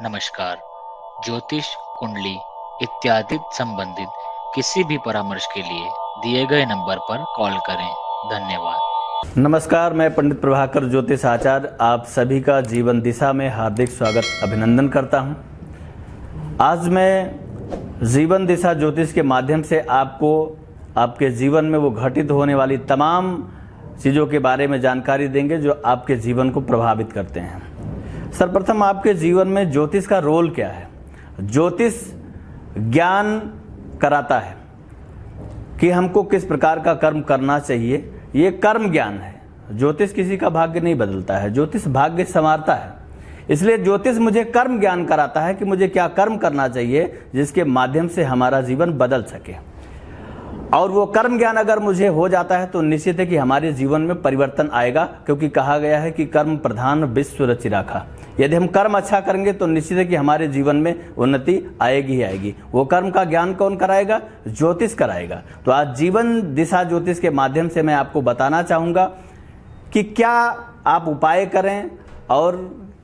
नमस्कार। ज्योतिष, कुंडली इत्यादि संबंधित किसी भी परामर्श के लिए दिए गए नंबर पर कॉल करें। धन्यवाद। नमस्कार, मैं पंडित प्रभाकर ज्योतिष आचार्य आप सभी का जीवन दिशा में हार्दिक स्वागत अभिनंदन करता हूं। आज मैं जीवन दिशा ज्योतिष के माध्यम से आपको आपके जीवन में वो घटित होने वाली तमाम चीज़ों के बारे में जानकारी देंगे जो आपके जीवन को प्रभावित करते हैं। सर्वप्रथम आपके जीवन में ज्योतिष का रोल क्या है। ज्योतिष ज्ञान कराता है कि हमको किस प्रकार का कर्म करना चाहिए, ये कर्म ज्ञान है। ज्योतिष किसी का भाग्य नहीं बदलता है, ज्योतिष भाग्य संवारता है। इसलिए ज्योतिष मुझे कर्म ज्ञान कराता है कि मुझे क्या कर्म करना चाहिए जिसके माध्यम से हमारा जीवन बदल सके। और वो कर्म ज्ञान अगर मुझे हो जाता है तो निश्चित है कि हमारे जीवन में परिवर्तन आएगा, क्योंकि कहा गया है कि कर्म प्रधान विश्व रचि राखा। यदि हम कर्म अच्छा करेंगे तो निश्चित है कि हमारे जीवन में उन्नति आएगी ही आएगी। वो कर्म का ज्ञान कौन कराएगा? ज्योतिष कराएगा। तो आज जीवन दिशा ज्योतिष के माध्यम से मैं आपको बताना चाहूँगा कि क्या आप उपाय करें और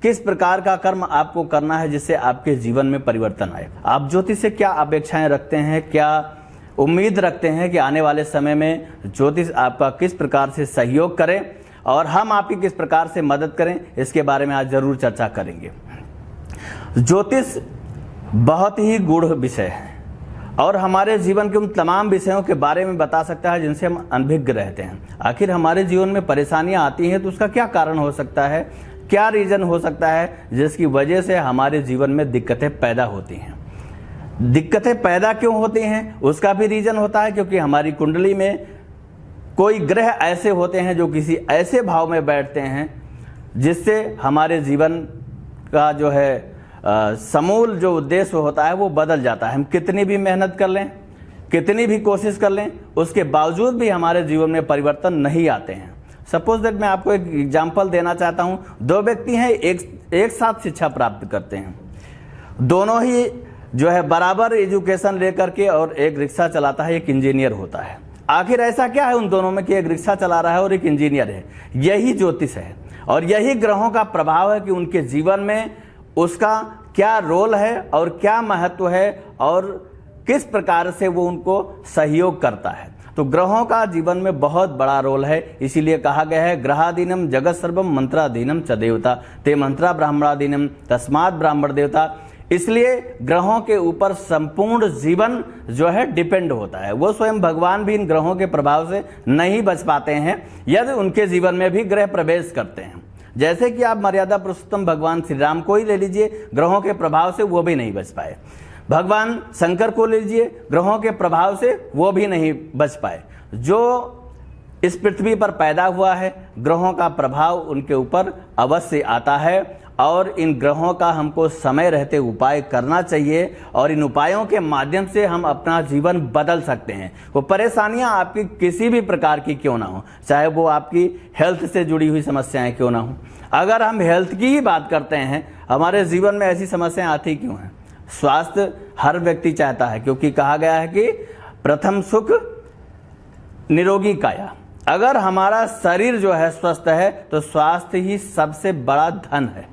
किस प्रकार का कर्म आपको करना है जिससे आपके जीवन में परिवर्तन आए। आप ज्योतिष से क्या अपेक्षाएं रखते हैं, क्या उम्मीद रखते हैं कि आने वाले समय में ज्योतिष आपका किस प्रकार से सहयोग करे और हम आपकी किस प्रकार से मदद करें, इसके बारे में आज जरूर चर्चा करेंगे। ज्योतिष बहुत ही गूढ़ विषय है और हमारे जीवन के उन तमाम विषयों के बारे में बता सकता है जिनसे हम अनभिज्ञ रहते हैं। आखिर हमारे जीवन में परेशानियां आती हैं तो उसका क्या कारण हो सकता है, क्या रीजन हो सकता है जिसकी वजह से हमारे जीवन में दिक्कतें पैदा होती हैं। दिक्कतें पैदा क्यों होती हैं उसका भी रीजन होता है, क्योंकि हमारी कुंडली में कोई ग्रह ऐसे होते हैं जो किसी ऐसे भाव में बैठते हैं जिससे हमारे जीवन का जो है समूल जो उद्देश्य होता है वो बदल जाता है। हम कितनी भी मेहनत कर लें, कितनी भी कोशिश कर लें, उसके बावजूद भी हमारे जीवन में परिवर्तन नहीं आते हैं। सपोज दैट मैं आपको एक एग्जाम्पल देना चाहता हूँ। दो व्यक्ति हैं, एक साथ शिक्षा प्राप्त करते हैं, दोनों ही जो है बराबर एजुकेशन लेकर के, और एक रिक्शा चलाता है, एक इंजीनियर होता है। आखिर ऐसा क्या है उन दोनों में कि एक रिक्शा चला रहा है और एक इंजीनियर है? यही ज्योतिष है और यही ग्रहों का प्रभाव है कि उनके जीवन में उसका क्या रोल है और क्या महत्व है और किस प्रकार से वो उनको सहयोग करता है। तो ग्रहों का जीवन में बहुत बड़ा रोल है। इसीलिए कहा गया है ग्रहाधीनम जगत सर्वम मंत्राधीनम च देवता ते मंत्रा ब्राह्मणाधीनम तस्मात् ब्राह्मण देवता। इसलिए ग्रहों के ऊपर संपूर्ण जीवन जो है डिपेंड होता है। वो स्वयं भगवान भी इन ग्रहों के प्रभाव से नहीं बच पाते हैं यदि उनके जीवन में भी ग्रह प्रवेश करते हैं। जैसे कि आप मर्यादा पुरुषोत्तम भगवान श्री राम को ही ले लीजिए, ग्रहों के प्रभाव से वो भी नहीं बच पाए। भगवान शंकर को ले लीजिए, ग्रहों के प्रभाव से वो भी नहीं बच पाए। जो इस पृथ्वी पर पैदा हुआ है, ग्रहों का प्रभाव उनके ऊपर अवश्य आता है और इन ग्रहों का हमको समय रहते उपाय करना चाहिए और इन उपायों के माध्यम से हम अपना जीवन बदल सकते हैं। वो परेशानियां आपकी किसी भी प्रकार की क्यों ना हो, चाहे वो आपकी हेल्थ से जुड़ी हुई समस्याएं क्यों ना हो। अगर हम हेल्थ की ही बात करते हैं, हमारे जीवन में ऐसी समस्याएं आती क्यों हैं? स्वास्थ्य हर व्यक्ति चाहता है, क्योंकि कहा गया है कि प्रथम सुख निरोगी काया। अगर हमारा शरीर जो है स्वस्थ है तो स्वास्थ्य ही सबसे बड़ा धन है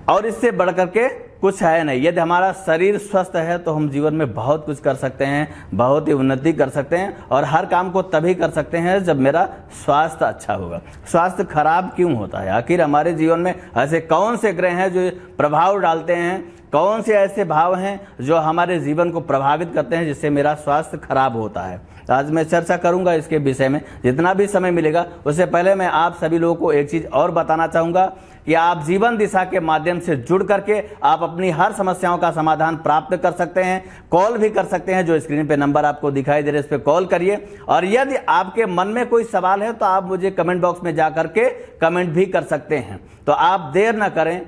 और इससे बढ़कर के कुछ है नहीं। यदि हमारा शरीर स्वस्थ है तो हम जीवन में बहुत कुछ कर सकते हैं, बहुत ही उन्नति कर सकते हैं और हर काम को तभी कर सकते हैं जब मेरा स्वास्थ्य अच्छा होगा। स्वास्थ्य खराब क्यों होता है? आखिर हमारे जीवन में ऐसे कौन से ग्रह हैं जो प्रभाव डालते हैं, कौन से ऐसे भाव हैं जो हमारे जीवन को प्रभावित करते हैं जिससे मेरा स्वास्थ्य खराब होता है? आज मैं चर्चा करूंगा इसके विषय में, जितना भी समय मिलेगा। उससे पहले मैं आप सभी लोगों को एक चीज और बताना चाहूंगा कि आप जीवन दिशा के माध्यम से जुड़ करके आप अपनी हर समस्याओं का समाधान प्राप्त कर सकते हैं। कॉल भी कर सकते हैं, जो स्क्रीन पे नंबर आपको दिखाई दे रहे हैं इस पे कॉल करिए। और यदि आपके मन में कोई सवाल है तो आप मुझे कमेंट बॉक्स में जा करके कमेंट भी कर सकते हैं। तो आप देर न करें,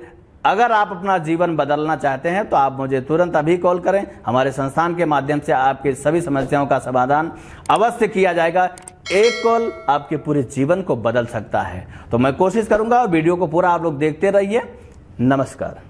अगर आप अपना जीवन बदलना चाहते हैं तो आप मुझे तुरंत अभी कॉल करें। हमारे संस्थान के माध्यम से आपके सभी समस्याओं का समाधान अवश्य किया जाएगा। एक कॉल आपके पूरे जीवन को बदल सकता है। तो मैं कोशिश करूंगा और वीडियो को पूरा आप लोग देखते रहिए। नमस्कार।